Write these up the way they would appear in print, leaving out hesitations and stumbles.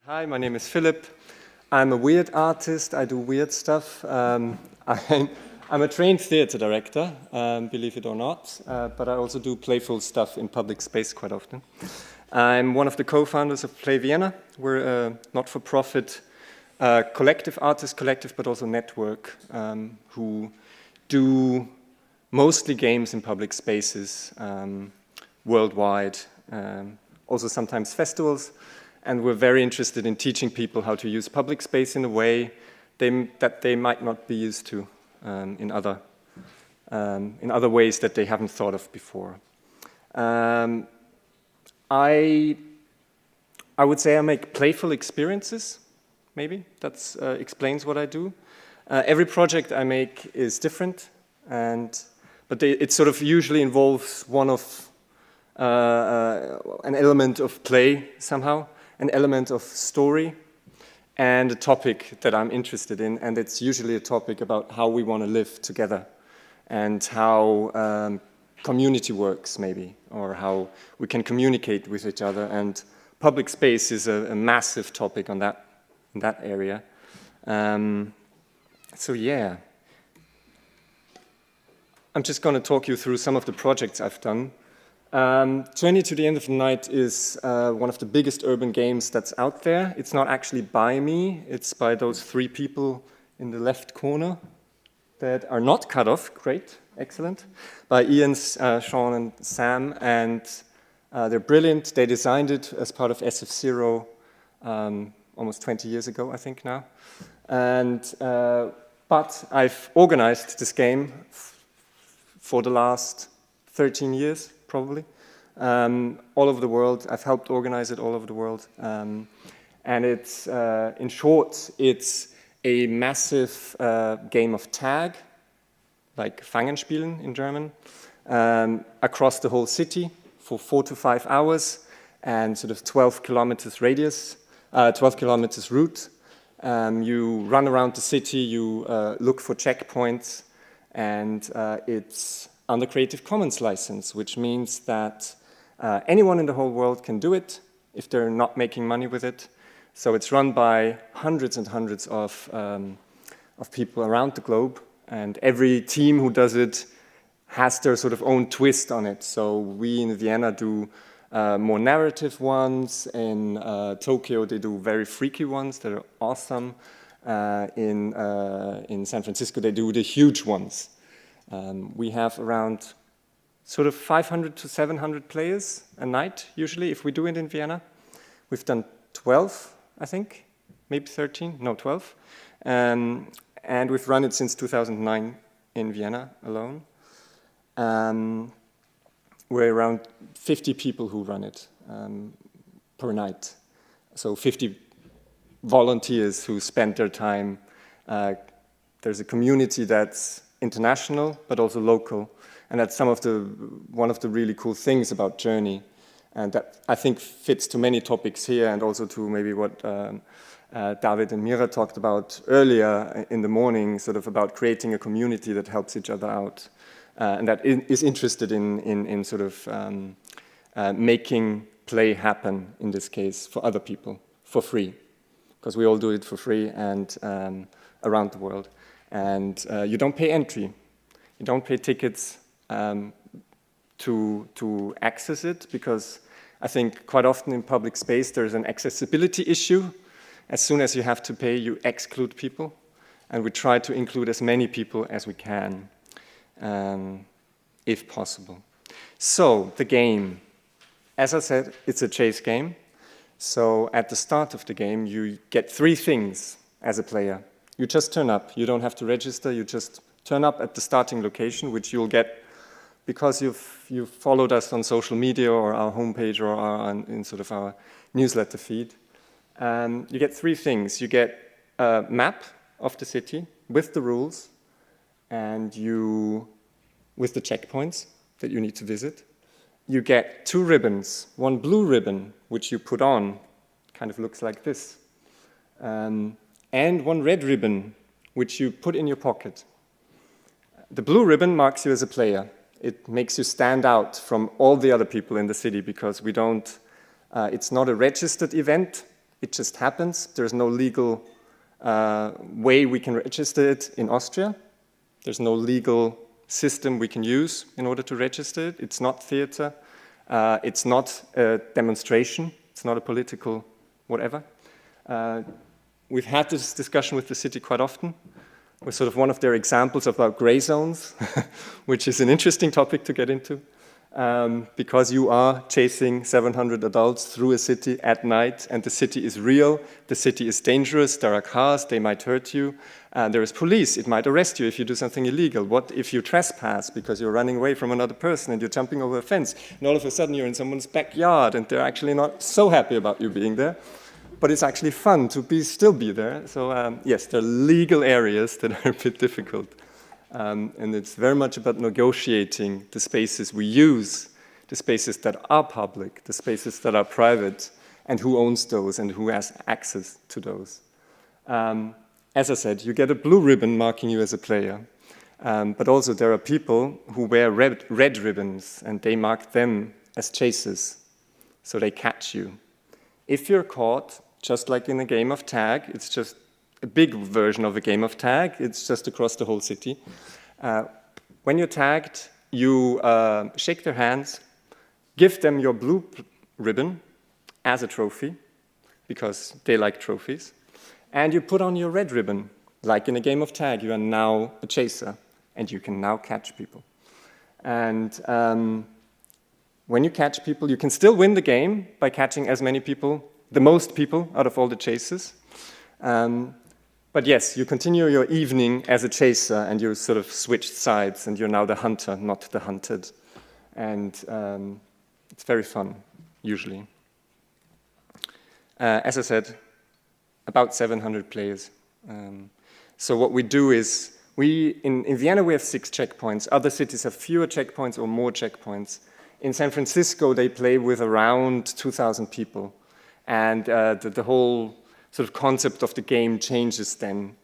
Hi, my name is Philip. I'm a weird artist. I do weird stuff. I'm a trained theater director, believe it or not, but I also do playful stuff in public space quite often. I'm one of the co-founders of Play Vienna. We're a not-for-profit collective, artist collective, but also network who do mostly games in public spaces worldwide, also sometimes festivals. And we're very interested in teaching people how to use public space in a way that they might not be used to in other ways that they haven't thought of before. I would say I make playful experiences, maybe. That explains what I do. Every project I make is different, but it sort of usually involves one of an element of play somehow, an element of story, and a topic that I'm interested in, and it's usually a topic about how we want to live together and how community works, maybe, or how we can communicate with each other. And public space is a massive topic on in that area. So yeah, I'm just going to talk you through some of the projects I've done. Journey to the End of the Night is one of the biggest urban games that's out there. It's not actually by me, it's by those three people in the left corner that are not cut off. Great, excellent. By Ian, Sean, and Sam, and they're brilliant. They designed it as part of SF0 almost 20 years ago, I think now. But I've organized this game for the last 13 years. Probably, all over the world. I've helped organize it all over the world. And it's, in short, it's a massive game of tag, like Fangenspielen in German, across the whole city for 4 to 5 hours and sort of 12 kilometers radius, 12 kilometers route. You run around the city, you look for checkpoints, and it's under Creative Commons license, which means that anyone in the whole world can do it if they're not making money with it. So it's run by hundreds and hundreds of people around the globe, and every team who does it has their sort of own twist on it. So we in Vienna do more narrative ones. In Tokyo, they do very freaky ones that are awesome. In San Francisco, they do the huge ones. We have around sort of 500 to 700 players a night, usually, if we do it in Vienna. We've done 12, I think, maybe 13, no, 12. And we've run it since 2009 in Vienna alone. We're around 50 people who run it per night. So 50 volunteers who spend their time. There's a community that's international, but also local. And that's one of the really cool things about Journey. And that I think fits to many topics here, and also to maybe what David and Mira talked about earlier in the morning, sort of about creating a community that helps each other out. And that is interested in sort of making play happen, in this case, for other people, for free. Because we all do it for free and around the world. And you don't pay entry, you don't pay tickets to access it, because I think quite often in public space there's an accessibility issue. As soon as you have to pay, you exclude people, and we try to include as many people as we can, if possible. So, the game. As I said, it's a chase game. So at the start of the game, you get 3 things as a player. You just turn up. You don't have to register. You just turn up at the starting location, which you'll get because you've followed us on social media or our homepage or in sort of our newsletter feed. You get 3 things. You get a map of the city with the rules and with the checkpoints that you need to visit. You get 2 ribbons. One blue ribbon, which you put on, kind of looks like this. And one red ribbon, which you put in your pocket. The blue ribbon marks you as a player. It makes you stand out from all the other people in the city, because we don't, it's not a registered event, It just happens. There's no legal way we can register it in Austria. There's no legal system we can use in order to register it. It's not theater. It's not a demonstration. It's not a political whatever. We've had this discussion with the city quite often. We're sort of one of their examples about gray zones, which is an interesting topic to get into. Because you are chasing 700 adults through a city at night, and the city is real, the city is dangerous, there are cars, they might hurt you, there is police, it might arrest you if you do something illegal. What if you trespass because you're running away from another person and you're jumping over a fence, and all of a sudden you're in someone's backyard and they're actually not so happy about you being there, but it's actually fun to still be there. So yes, there are legal areas that are a bit difficult. And it's very much about negotiating the spaces we use, the spaces that are public, the spaces that are private, and who owns those and who has access to those. As I said, you get a blue ribbon marking you as a player, but also there are people who wear red ribbons, and they mark them as chasers, so they catch you. If you're caught, just like in a game of tag, it's just a big version of a game of tag. It's just across the whole city. When you're tagged, you shake their hands, give them your blue ribbon as a trophy, because they like trophies, and you put on your red ribbon. Like in a game of tag, you are now a chaser, and you can now catch people. And when you catch people, you can still win the game by catching as many people, the most people out of all the chasers. But yes, you continue your evening as a chaser, and you sort of switched sides, and you're now the hunter, not the hunted. And it's very fun, usually. As I said, about 700 players. So what we do is, in Vienna we have 6 checkpoints. Other cities have fewer checkpoints or more checkpoints. In San Francisco, they play with around 2,000 people. And the whole sort of concept of the game changes then.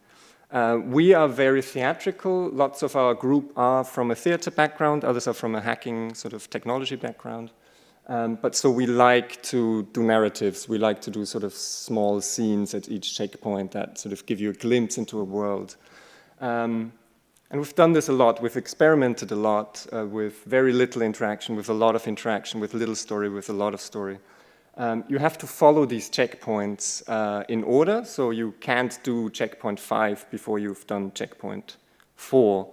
We are very theatrical. Lots of our group are from a theater background, others are from a hacking sort of technology background. But so we like to do narratives. We like to do sort of small scenes at each checkpoint that sort of give you a glimpse into a world. And we've done this a lot. We've experimented a lot with very little interaction, with a lot of interaction, with little story, with a lot of story. You have to follow these checkpoints in order, so you can't do checkpoint 5 before you've done checkpoint 4.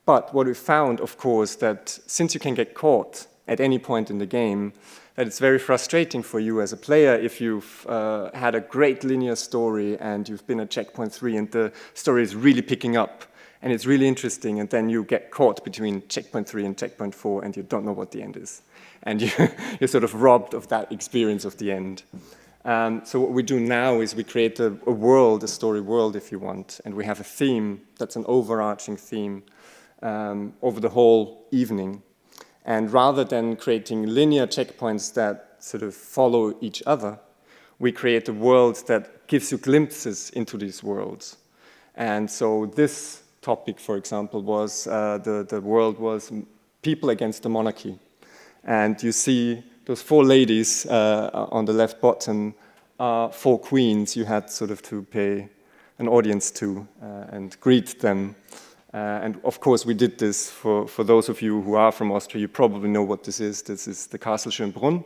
But what we found, of course, that since you can get caught at any point in the game, that it's very frustrating for you as a player if you've had a great linear story and you've been at checkpoint 3 and the story is really picking up and it's really interesting, and then you get caught between checkpoint 3 and checkpoint 4 and you don't know what the end is. And you're sort of robbed of that experience of the end. So what we do now is we create a world, a story world if you want, and we have a theme that's an overarching theme over the whole evening. And rather than creating linear checkpoints that sort of follow each other, we create a world that gives you glimpses into these worlds. And so this topic, for example, was the world was people against the monarchy. And you see those 4 ladies on the left bottom are 4 queens you had sort of to pay an audience to and greet them. And of course we did this for those of you who are from Austria. You probably know what this is. This is the Castle Schönbrunn,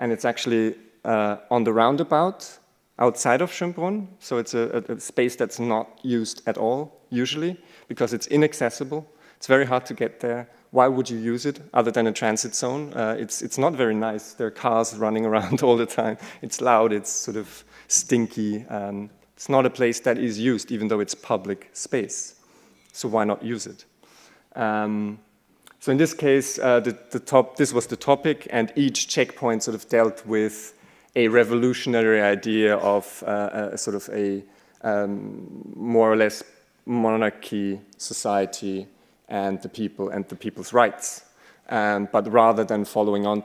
and it's actually on the roundabout outside of Schönbrunn. So it's a space that's not used at all usually because it's inaccessible. It's very hard to get there. Why would you use it other than a transit zone? It's not very nice. There are cars running around all the time. It's loud, it's sort of stinky. It's not a place that is used, even though it's public space. So why not use it? So in this case, this was the topic, and each checkpoint sort of dealt with a revolutionary idea of sort of a more or less monarchy society and the people and the people's rights. But rather than following on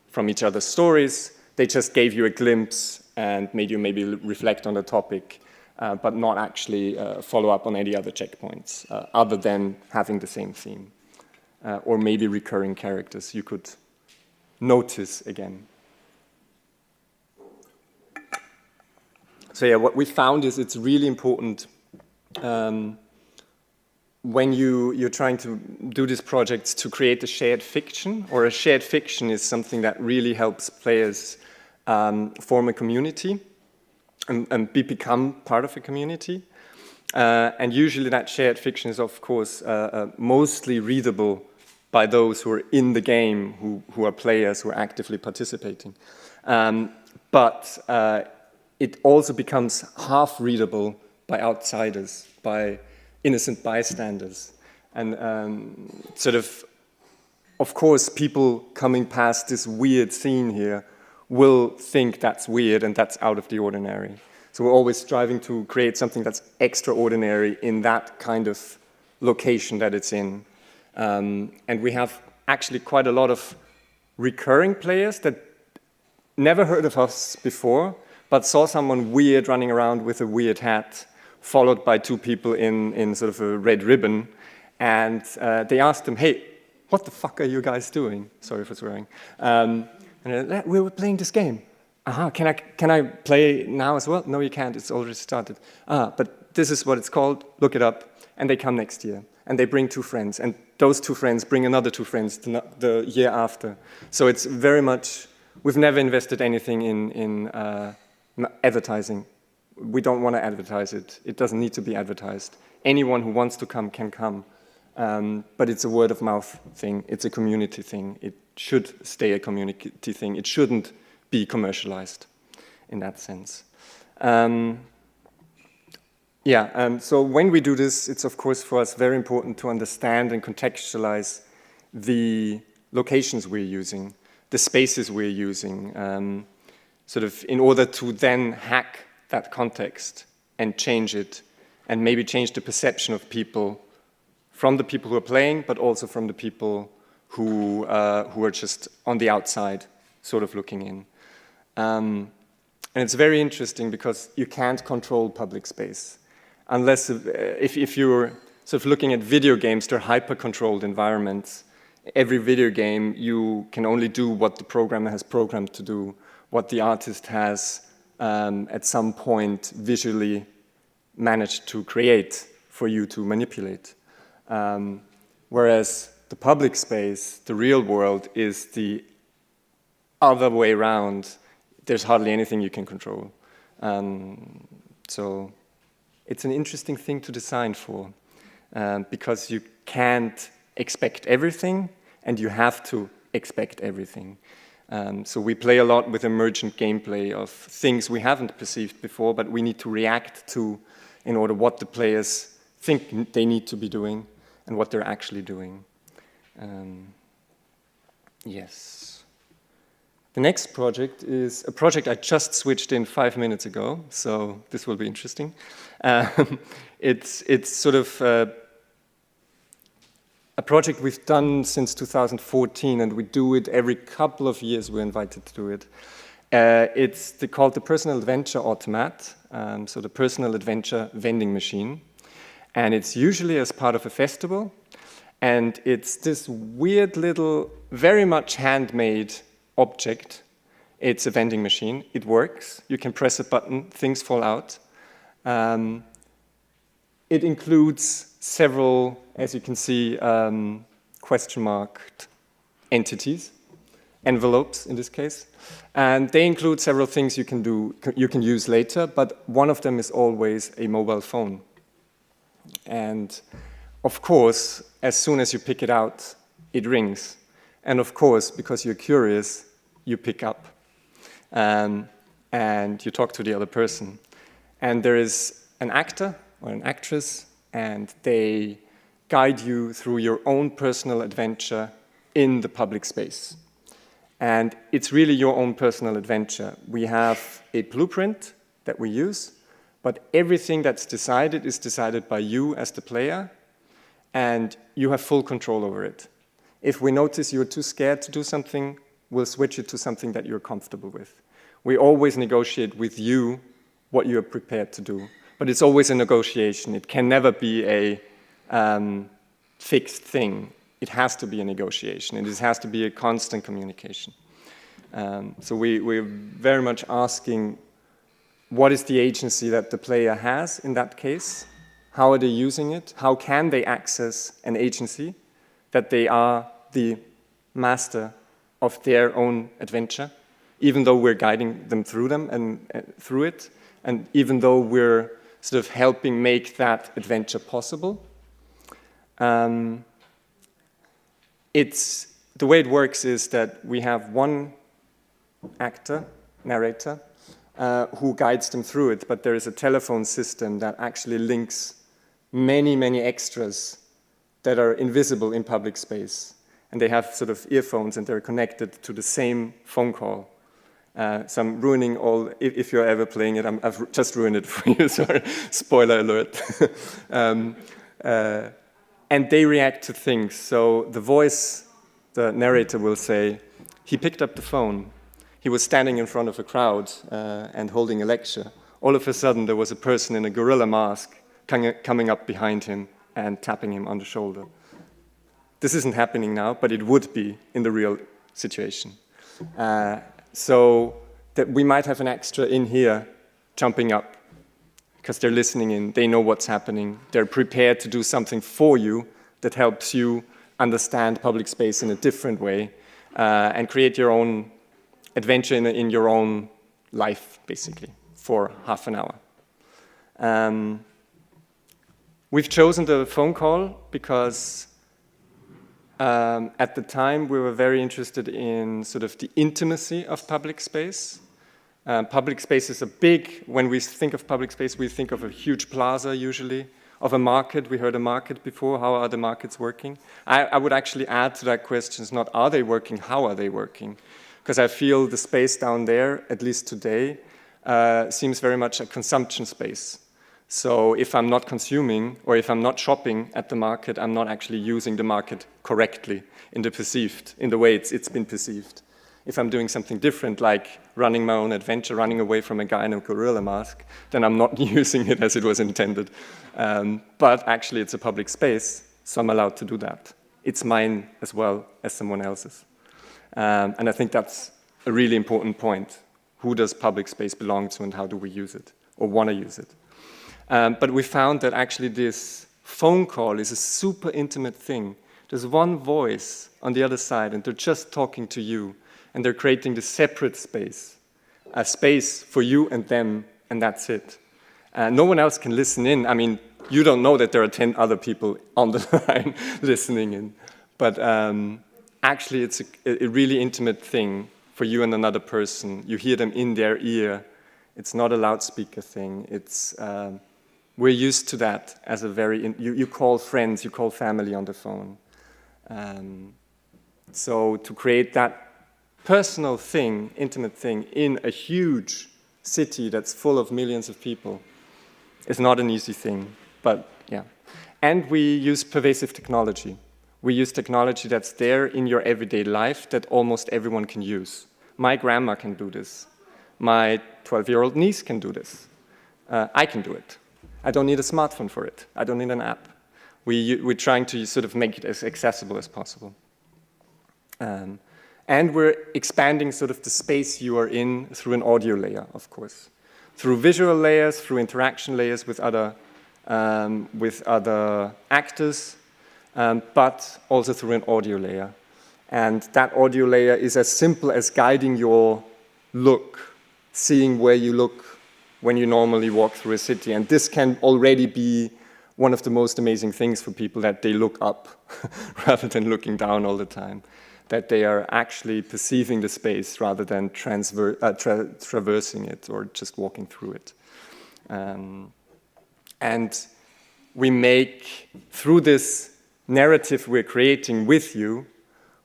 from each other's stories, they just gave you a glimpse and made you maybe reflect on the topic, but not actually follow up on any other checkpoints, other than having the same theme, or maybe recurring characters you could notice again. So yeah, what we found is it's really important when you're trying to do these projects to create a shared fiction, or a shared fiction is something that really helps players form a community and become part of a community. And usually that shared fiction is, of course, mostly readable by those who are in the game, who are players, who are actively participating. But it also becomes half readable by outsiders, by innocent bystanders. And sort of course, people coming past this weird scene here will think that's weird and that's out of the ordinary. So we're always striving to create something that's extraordinary in that kind of location that it's in. And we have actually quite a lot of recurring players that never heard of us before, but saw someone weird running around with a weird hat, followed by two people in sort of a red ribbon. And they asked them, hey, what the fuck are you guys doing? Sorry for swearing. And we were playing this game. Can I play now as well? No, you can't, it's already started. But this is what it's called, look it up. And they come next year, and they bring two friends, and those two friends bring another two friends the year after. So it's very much, we've never invested anything in advertising. We don't want to advertise it. It doesn't need to be advertised. Anyone who wants to come can come. But it's a word of mouth thing. It's a community thing. It should stay a community thing. It shouldn't be commercialized in that sense. So when we do this, it's of course for us very important to understand and contextualize the locations we're using, the spaces we're using, sort of in order to then hack that context and change it, and maybe change the perception of people, from the people who are playing, but also from the people who are just on the outside, sort of looking in. And it's very interesting because you can't control public space. Unless, if you're sort of looking at video games, they're hyper-controlled environments. Every video game, you can only do what the programmer has programmed to do, what the artist has at some point visually managed to create for you to manipulate. Whereas the public space, the real world, is the other way around. There's hardly anything you can control. So it's an interesting thing to design for, because you can't expect everything, and you have to expect everything. So we play a lot with emergent gameplay of things we haven't perceived before, but we need to react to in order what the players think they need to be doing and what they're actually doing. Yes. The next project is a project I just switched in 5 minutes ago, so this will be interesting. It's sort of a project we've done since 2014, and we do it every couple of years. We're invited to do it. It's called the Personal Adventure Automat, so the Personal Adventure Vending Machine. And it's usually as part of a festival. And it's this weird little, very much handmade object. It's a vending machine. It works. You can press a button. Things fall out. It includes several, as you can see, question marked entities, envelopes in this case. And they include several things you can use later, but one of them is always a mobile phone. And of course, as soon as you pick it out, it rings. And of course, because you're curious, you pick up. And you talk to the other person. And there is an actor or an actress, and they guide you through your own personal adventure in the public space. And it's really your own personal adventure. We have a blueprint that we use, but everything that's decided is decided by you as the player, and you have full control over it. If we notice you're too scared to do something, we'll switch it to something that you're comfortable with. We always negotiate with you what you're prepared to do, but it's always a negotiation. It can never be a fixed thing. It has to be a negotiation, and it has to be a constant communication. So we're very much asking what is the agency that the player has in that case? How are they using it? How can they access an agency that they are the master of their own adventure, even though we're guiding them through through it, and even though we're sort of helping make that adventure possible? The way it works is that we have one actor, narrator, who guides them through it, but there is a telephone system that actually links many, many extras that are invisible in public space. And they have sort of earphones and they're connected to the same phone call. So I'm ruining all, if you're ever playing it, I've just ruined it for you, sorry, spoiler alert. And they react to things. So the voice, the narrator will say, he picked up the phone. He was standing in front of a crowd and holding a lecture. All of a sudden, there was a person in a gorilla mask coming up behind him and tapping him on the shoulder. This isn't happening now, but it would be in the real situation. So that we might have an extra in here jumping up because they're listening in, they know what's happening, they're prepared to do something for you that helps you understand public space in a different way and create your own adventure in your own life, basically, for half an hour. We've chosen the phone call because at the time we were very interested in sort of the intimacy of public space. Public space is when we think of public space, we think of a huge plaza usually, of a market. We heard a market before. How are the markets working? I would actually add to that question, it's not are they working, how are they working? Because I feel the space down there, at least today, seems very much a consumption space. So if I'm not consuming or if I'm not shopping at the market, I'm not actually using the market correctly in the way it's been perceived. If I'm doing something different, like running my own adventure, running away from a guy in a gorilla mask, then I'm not using it as it was intended. But actually it's a public space, so I'm allowed to do that. It's mine as well as someone else's. And I think that's a really important point. Who does public space belong to and how do we use it or want to use it? But we found that actually this phone call is a super intimate thing. There's one voice on the other side and they're just talking to you and they're creating this separate space, a space for you and them, and that's it. No one else can listen in. I mean, you don't know that there are 10 other people on the line listening in. But actually, it's a really intimate thing for you and another person. You hear them in their ear. It's not a loudspeaker thing. We're used to that as a you call friends, you call family on the phone. So to create that personal thing, intimate thing, in a huge city that's full of millions of people is not an easy thing, but yeah. And we use pervasive technology. We use technology that's there in your everyday life that almost everyone can use. My grandma can do this. My 12-year-old niece can do this. I can do it. I don't need a smartphone for it. I don't need an app. We're trying to sort of make it as accessible as possible. And we're expanding sort of the space you are in through an audio layer, of course. Through visual layers, through interaction layers with other actors, but also through an audio layer. And that audio layer is as simple as guiding your look, seeing where you look when you normally walk through a city. And this can already be one of the most amazing things for people, that they look up rather than looking down all the time. That they are actually perceiving the space rather than traversing it or just walking through it. And we make, through this narrative we're creating with you,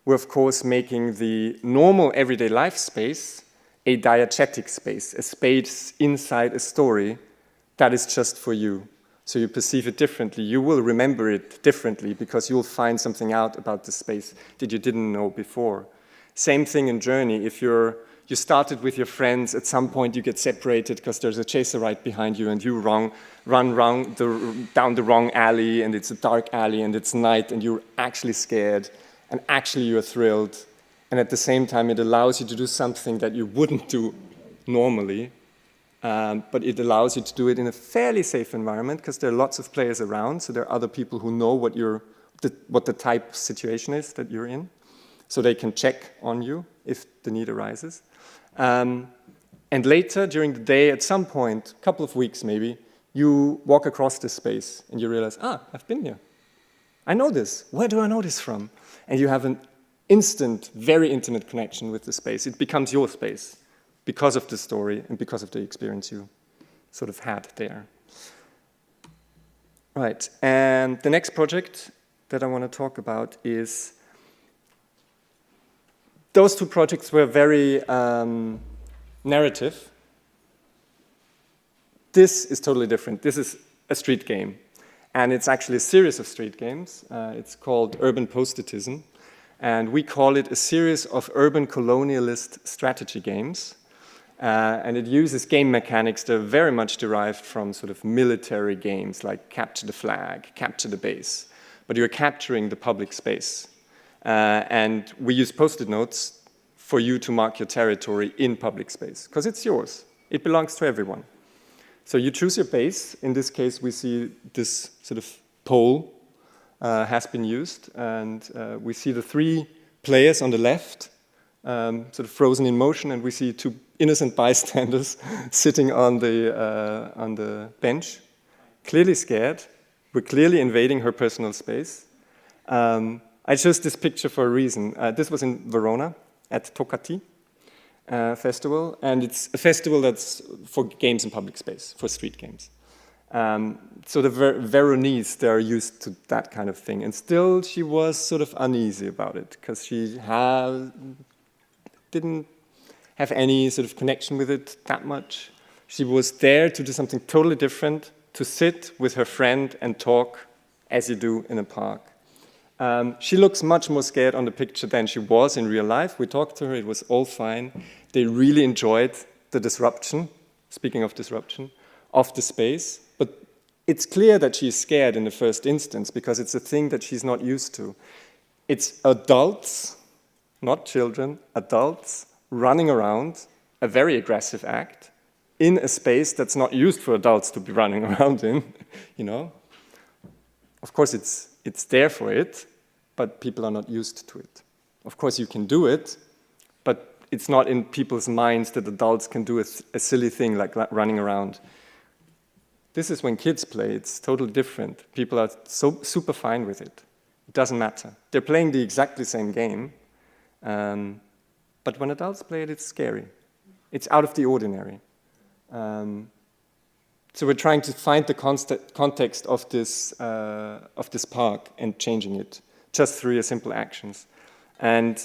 we're of course making the normal everyday life space a diegetic space, a space inside a story that is just for you. So you perceive it differently. You will remember it differently because you'll find something out about the space that you didn't know before. Same thing in Journey. If you started with your friends, at some point you get separated because there's a chaser right behind you and you run down the wrong alley and it's a dark alley and it's night and you're actually scared and actually you're thrilled. And at the same time, it allows you to do something that you wouldn't do normally but it allows you to do it in a fairly safe environment because there are lots of players around, so there are other people who know what the type situation is that you're in, so they can check on you if the need arises. And later, during the day, at some point, a couple of weeks maybe, you walk across this space and you realize, I've been here. I know this. Where do I know this from? And you have an instant, very intimate connection with the space. It becomes your space because of the story and because of the experience you sort of had there. Right, and the next project that I want to talk about is, those two projects were very narrative. This is totally different. This is a street game. And it's actually a series of street games. It's called Urban Post-itism. And we call it a series of urban colonialist strategy games. And it uses game mechanics that are very much derived from sort of military games like capture the flag, capture the base. But you're capturing the public space. And we use post-it notes for you to mark your territory in public space, because it's yours. It belongs to everyone. So you choose your base. In this case, we see this sort of pole has been used, and we see the 3 players on the left, sort of frozen in motion, and we see 2 innocent bystanders sitting on the bench, clearly scared. We're clearly invading her personal space. I chose this picture for a reason. This was in Verona at Tocati festival, and it's a festival that's for games in public space, for street games. So the Veronese, they're used to that kind of thing, and still she was sort of uneasy about it, because she didn't have any sort of connection with it that much. She was there to do something totally different, to sit with her friend and talk as you do in a park. She looks much more scared on the picture than she was in real life. We talked to her, it was all fine. They really enjoyed the disruption, speaking of disruption, of the space. But it's clear that she's scared in the first instance because it's a thing that she's not used to. It's adults, not children, adults running around, a very aggressive act, in a space that's not used for adults to be running around in, you know. Of course, it's there for it, but people are not used to it. Of course, you can do it, but it's not in people's minds that adults can do a silly thing like running around. This is when kids play. It's totally different. People are so super fine with it. It doesn't matter. They're playing the exactly same game, but when adults play it, it's scary. It's out of the ordinary. So we're trying to find the context of this park and changing it just through your simple actions. And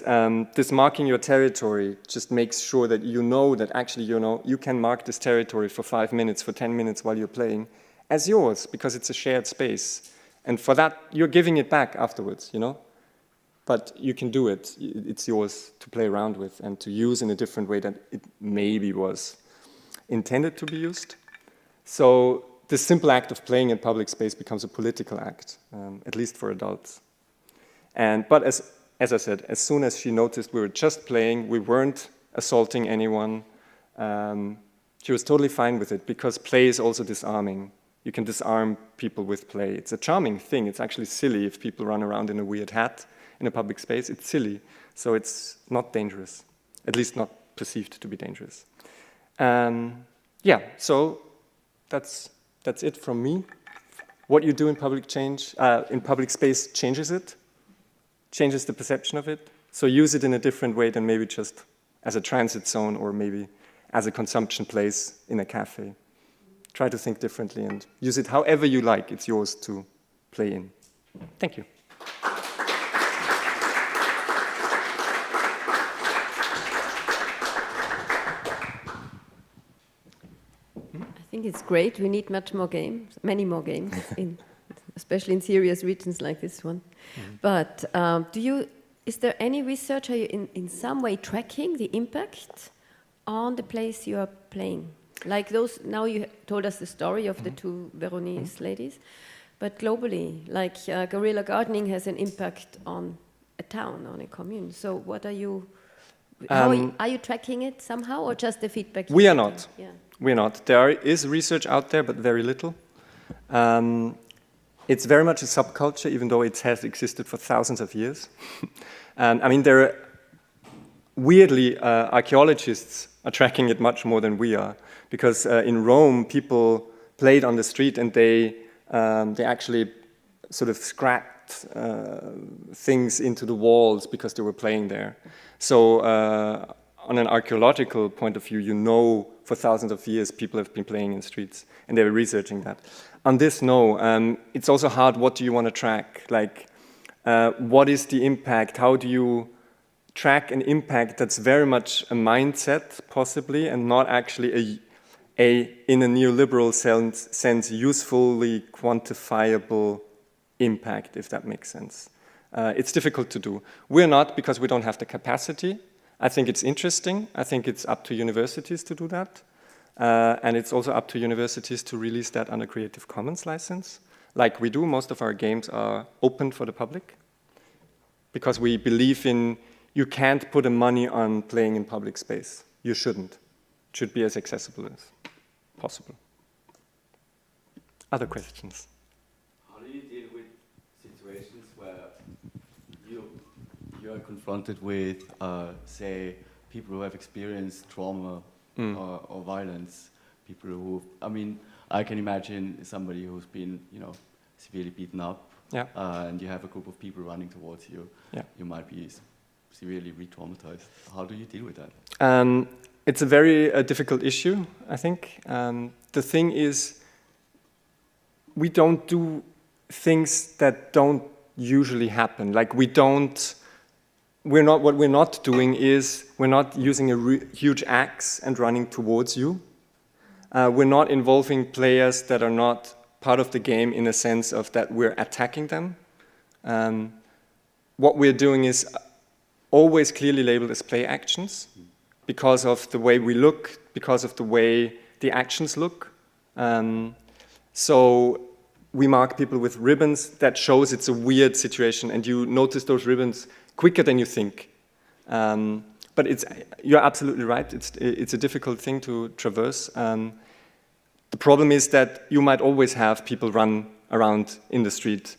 this marking your territory just makes sure that you know that actually you can mark this territory for 5 minutes, for 10 minutes while you're playing as yours, because it's a shared space. And for that, you're giving it back afterwards, you know? But you can do it. It's yours to play around with and to use in a different way that it maybe was intended to be used. So this simple act of playing in public space becomes a political act, at least for adults. But as I said, as soon as she noticed we were just playing, we weren't assaulting anyone, she was totally fine with it, because play is also disarming. You can disarm people with play. It's a charming thing. It's actually silly if people run around in a weird hat in a public space. It's silly, so it's not dangerous, at least not perceived to be dangerous. Yeah, so that's it from me. What you do in public space changes it, changes the perception of it. So use it in a different way than maybe just as a transit zone or maybe as a consumption place in a cafe. Try to think differently and use it however you like. It's yours to play in. Thank you. I think it's great. We need much more games, many more games, especially in serious regions like this one. Mm-hmm. But is there any research, are you in some way tracking the impact on the place you are playing? Like those, now you told us the story of the 2 Veronese ladies, but globally, like guerrilla gardening has an impact on a town, on a commune. So what are you Are you tracking it somehow, or just the feedback? We are not. Yeah. We're not. There is research out there, but very little. It's very much a subculture, even though it has existed for thousands of years. I mean, there are, weirdly, archaeologists are tracking it much more than we are, because in Rome, people played on the street and they actually sort of scrapped things into the walls because they were playing there. So on an archaeological point of view, you know for thousands of years people have been playing in streets, and they were researching that. On this, no. It's also hard, what do you want to track? Like, what is the impact? How do you track an impact that's very much a mindset, possibly, and not actually in a neoliberal sense, usefully quantifiable impact, if that makes sense. It's difficult to do. We're not, because we don't have the capacity. I think it's interesting. I think it's up to universities to do that. And it's also up to universities to release that under Creative Commons license. Like we do, most of our games are open for the public, because we believe in, you can't put a money on playing in public space. You shouldn't. It should be as accessible as possible. Other questions? How do you deal with situations where you are confronted with, say, people who have experienced trauma or violence? People who, I mean, I can imagine somebody who's been, severely beaten up, yeah. And you have a group of people running towards you. Yeah. You might be severely re-traumatized. How do you deal with that? It's a very difficult issue, I think. The thing is, we don't do things that don't usually happen. Like what we're not doing is, we're not using a huge axe and running towards you. We're not involving players that are not part of the game in a sense of that we're attacking them. What we're doing is always clearly labeled as play actions, because of the way we look, because of the way the actions look. So we mark people with ribbons that shows it's a weird situation, and you notice those ribbons quicker than you think. But you're absolutely right, it's a difficult thing to traverse. The problem is that you might always have people run around in the street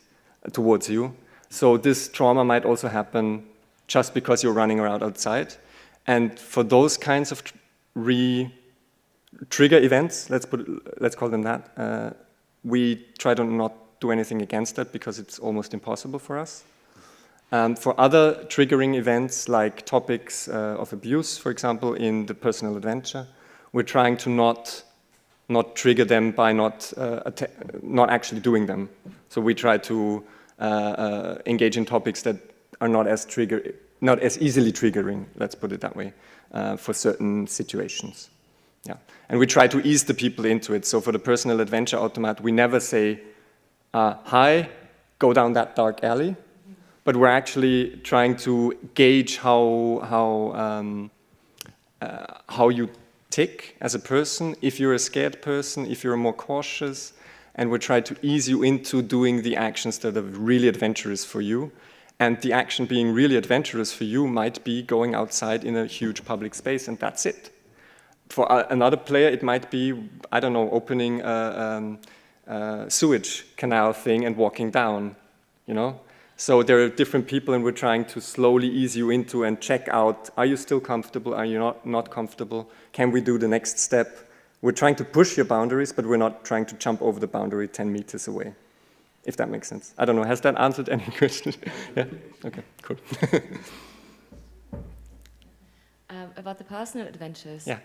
towards you. So this trauma might also happen just because you're running around outside. And for those kinds of trigger events, let's call them that, we try to not do anything against that, because it's almost impossible for us. For other triggering events, like topics of abuse, for example, in the personal adventure, we're trying to not trigger them by not actually doing them. So we try to engage in topics that are not as easily triggering, let's put it that way, for certain situations. Yeah, and we try to ease the people into it. So for the personal adventure automat, we never say, "Hi, go down that dark alley," but we're actually trying to gauge how you tick as a person, if you're a scared person, if you're more cautious, and we try to ease you into doing the actions that are really adventurous for you. And the action being really adventurous for you might be going outside in a huge public space, and that's it. For another player, it might be, I don't know, opening a sewage canal thing and walking down, So there are different people, and we're trying to slowly ease you into and check out, are you still comfortable? Are you not comfortable? Can we do the next step? We're trying to push your boundaries, but we're not trying to jump over the boundary 10 meters away, if that makes sense. I don't know, has that answered any questions? Yeah? Okay, cool. About the personal adventures, yeah.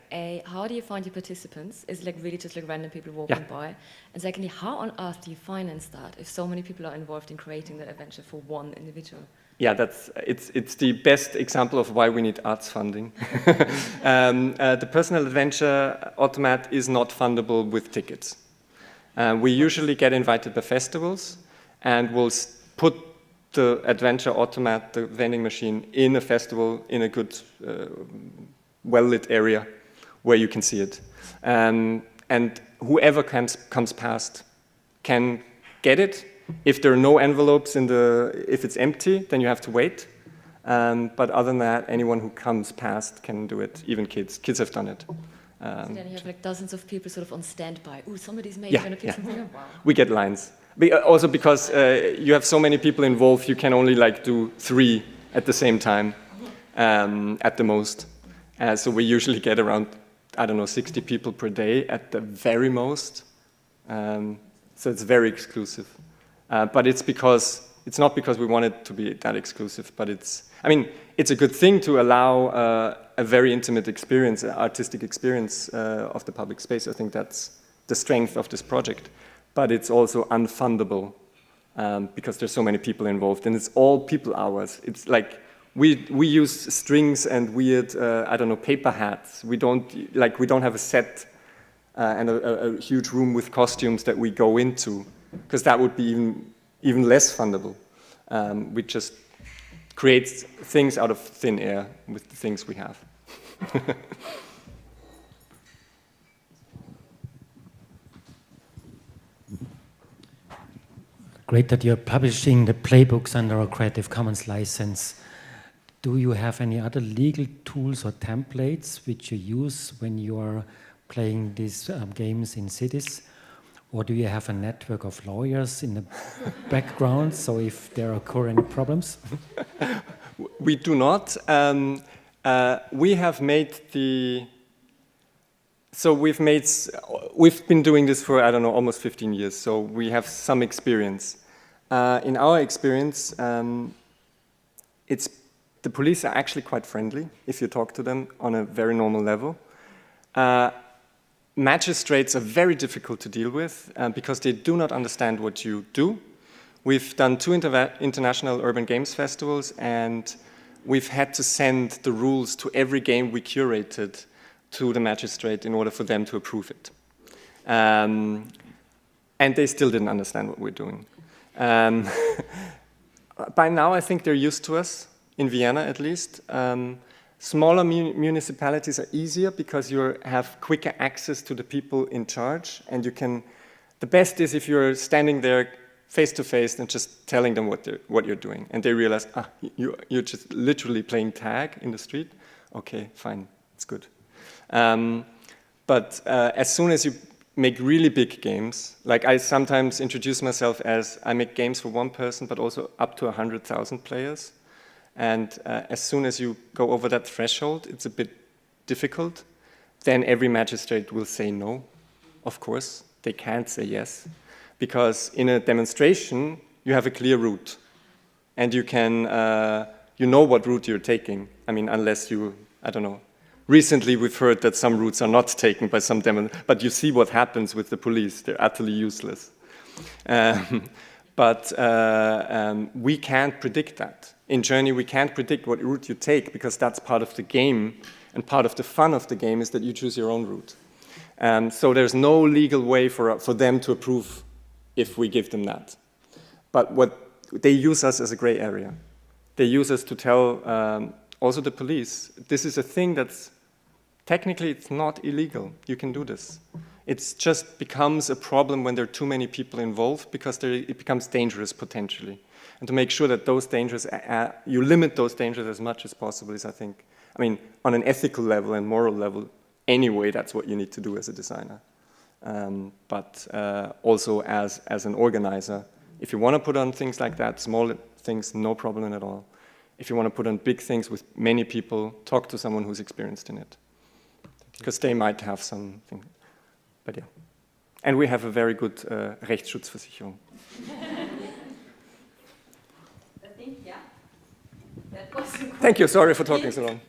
How do you find your participants? Is it like really just like random people walking by? And secondly, how on earth do you finance that if so many people are involved in creating that adventure for one individual? Yeah, it's the best example of why we need arts funding. The personal adventure automat is not fundable with tickets. We usually get invited by festivals, and we'll put the adventure automat, the vending machine, in a festival in a good, well-lit area where you can see it. And whoever comes past can get it. If there are no envelopes if it's empty, then you have to wait. But other than that, anyone who comes past can do it, even kids. Kids have done it. So then you have like dozens of people sort of on standby. Ooh, somebody's maybe Yeah, going to pick yeah. something up. Wow. We get lines. Also because you have so many people involved, you can only like do 3 at the same time, at the most. So we usually get around, I don't know, 60 people per day at the very most. So it's very exclusive. But it's not because we want it to be that exclusive, but it's a good thing to allow a very intimate experience, artistic experience of the public space. I think that's the strength of this project. But it's also unfundable because there's so many people involved, and it's all people hours. It's like we use strings and weird, I don't know, paper hats. We don't have a set and a huge room with costumes that we go into, because that would be even less fundable. We just create things out of thin air with the things we have. Great that you're publishing the playbooks under a Creative Commons license. Do you have any other legal tools or templates which you use when you are playing these games in cities? Or do you have a network of lawyers in the background, so if there occur any problems? We do not. We have made we've been doing this for, I don't know, almost 15 years, so we have some experience. In our experience, the police are actually quite friendly if you talk to them on a very normal level. Magistrates are very difficult to deal with because they do not understand what you do. We've done 2 international urban games festivals, and we've had to send the rules to every game we curated to the magistrate in order for them to approve it. And they still didn't understand what we're doing. By now, I think they're used to us, in Vienna at least. Smaller municipalities are easier because you have quicker access to the people in charge, and the best is if you're standing there face to face and just telling them what you're doing, and they realize, you're just literally playing tag in the street. Okay, fine, it's good. But as soon as you make really big games, like I sometimes introduce myself as I make games for 1 person, but also up to 100,000 players. And as soon as you go over that threshold, it's a bit difficult. Then every magistrate will say no, of course. They can't say yes. Because in a demonstration, you have a clear route. And you know what route you're taking. I mean, unless I don't know. Recently, we've heard that some routes are not taken by some but you see what happens with the police. They're utterly useless. But we can't predict that. In Journey, we can't predict what route you take because that's part of the game, and part of the fun of the game is that you choose your own route. So there's no legal way for them to approve if we give them that. But they use us as a gray area. They use us to tell also the police, this is a thing that's technically it's not illegal. You can do this. It just becomes a problem when there are too many people involved because it becomes dangerous potentially. And to make sure that those dangers, you limit those dangers as much as possible is, I think, on an ethical level and moral level, anyway, that's what you need to do as a designer. But also as an organizer, if you want to put on things like that, small things, no problem at all. If you want to put on big things with many people, talk to someone who's experienced in it. Because they might have something. But yeah. And we have a very good Rechtsschutzversicherung. I think, yeah. That was Thank you. Sorry for talking so long.